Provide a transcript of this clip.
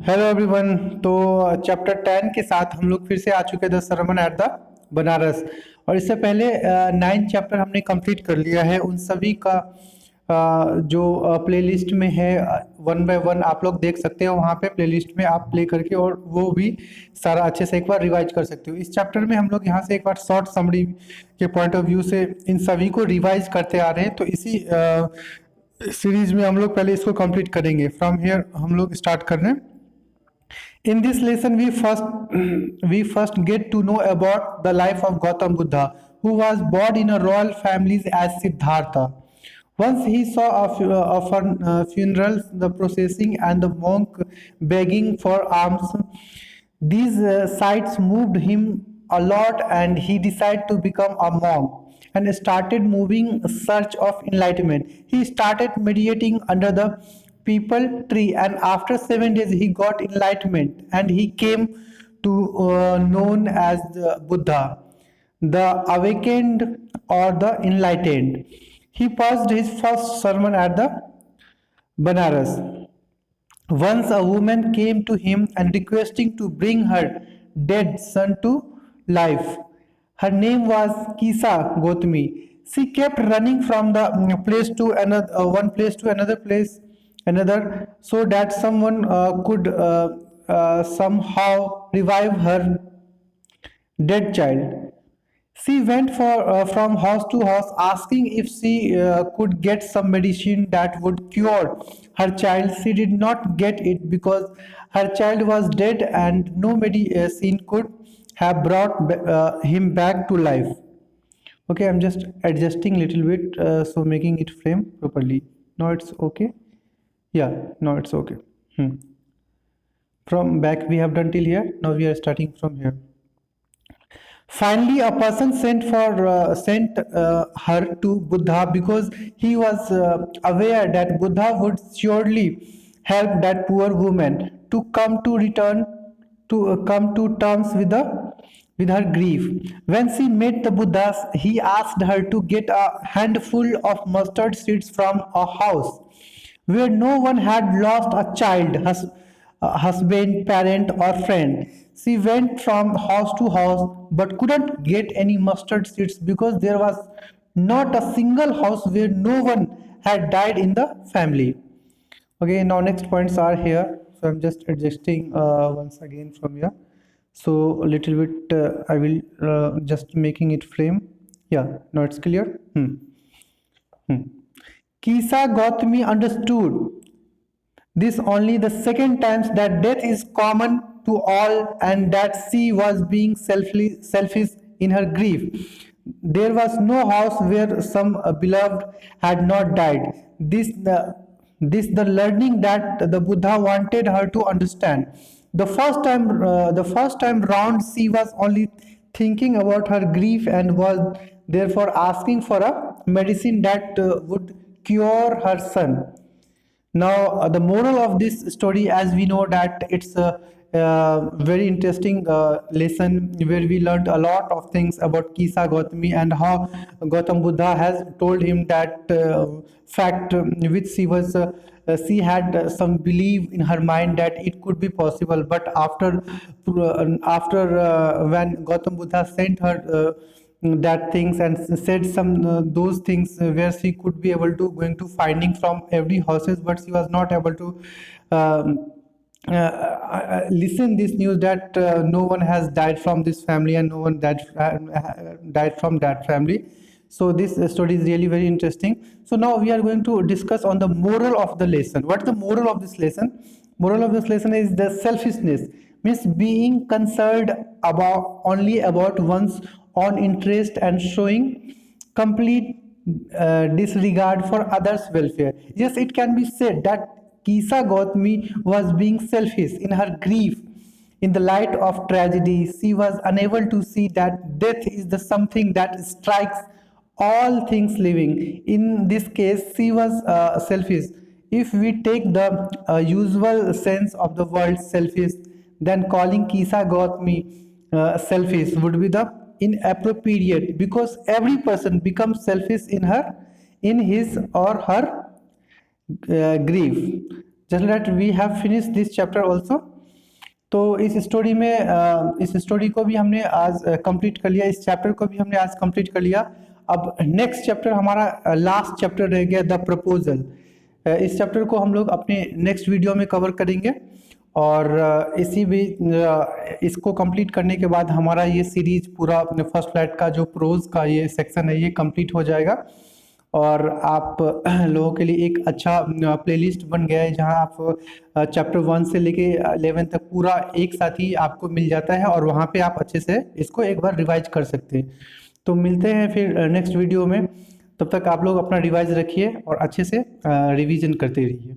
Hello everyone. तो chapter 10 के साथ हम लोग फिर से आ चुके हैं the sermon at the Banaras. और इससे पहले 9 चैप्टर हमने कंप्लीट कर लिया है। उन सभी का जो प्लेलिस्ट में है, वन बाय वन आप लोग देख सकते हो। वहाँ पे प्लेलिस्ट में आप प्ले करके और वो भी सारा अच्छे से एक बार रिवाइज कर सकते हो। इस चैप्टर में हम लोग यहाँ से एक बार शॉर्ट समरी के पॉइंट ऑफ व्यू से इन सभी को रिवाइज करते आ रहे हैं। तो इसी सीरीज में हम लोग पहले इसको कंप्लीट करेंगे। फ्रॉम हियर हम लोग स्टार्ट कर रहे हैं। In this lesson, we first get to know about the life of Gautam Buddha, who was born in a royal family as Siddhartha. Once he saw a funeral, the processing, and the monk begging for alms. These sights moved him a lot, and he decided to become a monk and started moving search of enlightenment. He started meditating under the people tree, and after 7 days he got enlightenment, and he came to known as the Buddha, the awakened or the enlightened. He passed his first sermon at the Benares. Once a woman came to him and requesting to bring her dead son to life. Her name was Kisa Gotami. She kept running from the place to another, one place to another place, another, so that someone could somehow revive her dead child. She went from house to house asking if she could get some medicine that would cure her child. She did not get it because her child was dead and no medicine could have brought him back to life. Okay, I'm just adjusting little bit, so making it frame properly. Now it's okay. Yeah, now it's okay. From back we have done till here. Now we are starting from here. Finally, a person sent her to Buddha because he was aware that Buddha would surely help that poor woman to come to terms with her grief. When she met the Buddha, he asked her to get a handful of mustard seeds from a house where no one had lost a child, husband, parent, or friend. She went from house to house but couldn't get any mustard seeds because there was not a single house where no one had died in the family. Okay, now next points are here. So I'm just adjusting once again from here. So a little bit I will just making it frame. Yeah, now it's clear. Kisa Gautami understood this only the second times that death is common to all and that she was being selfish in her grief. There was no house where some beloved had not died. This the learning that the Buddha wanted her to understand. The first time round, she was only thinking about her grief and was therefore asking for a medicine that would cure her son. Now, the moral of this story, as we know that it's a very interesting lesson where we learned a lot of things about Kisa Gautami and how Gautam Buddha has told him that fact which she had some belief in her mind that it could be possible, but after when Gautam Buddha sent her that things and said some those things where she could be able to going to finding from every horses, but she was not able to um, listen this news that no one has died from this family and no one died from that family. So this story is really very interesting. So now we are going to discuss on the moral of the lesson. What is the moral of this lesson? Moral of this lesson is the selfishness means being concerned about only about one's own interest and showing complete disregard for others' welfare. Yes, it can be said that Kisa Gautami was being selfish in her grief. In the light of tragedy, she was unable to see that death is the something that strikes all things living. In this case, she was selfish. If we take the usual sense of the word selfish, then calling Kisa Gautami selfish would be the inappropriate because every person becomes selfish in his or her grief. Just that we have finish this chapter also. तो इस story को भी हमने आज complete कर लिया, इस chapter को भी हमने आज कंप्लीट कर लिया। अब नेक्स्ट चैप्टर हमारा लास्ट चैप्टर रह गया, द प्रपोजल। इस चैप्टर को हम लोग अपने नेक्स्ट वीडियो में कवर करेंगे। और इसी भी इसको कंप्लीट करने के बाद हमारा ये सीरीज पूरा अपने फर्स्ट फ्लैट का जो प्रोज का ये सेक्शन है ये कंप्लीट हो जाएगा। और आप लोगों के लिए एक अच्छा प्लेलिस्ट बन गया है, जहां आप चैप्टर 1 से लेके 11 तक पूरा एक साथ ही आपको मिल जाता है, और वहां पे आप अच्छे से इसको एक बार रिवाइज कर सकते हैं। तो मिलते हैं फिर नेक्स्ट वीडियो में। तब तक आप लोग अपना रिवाइज रखिए और अच्छे से रिवीजन करते रहिए।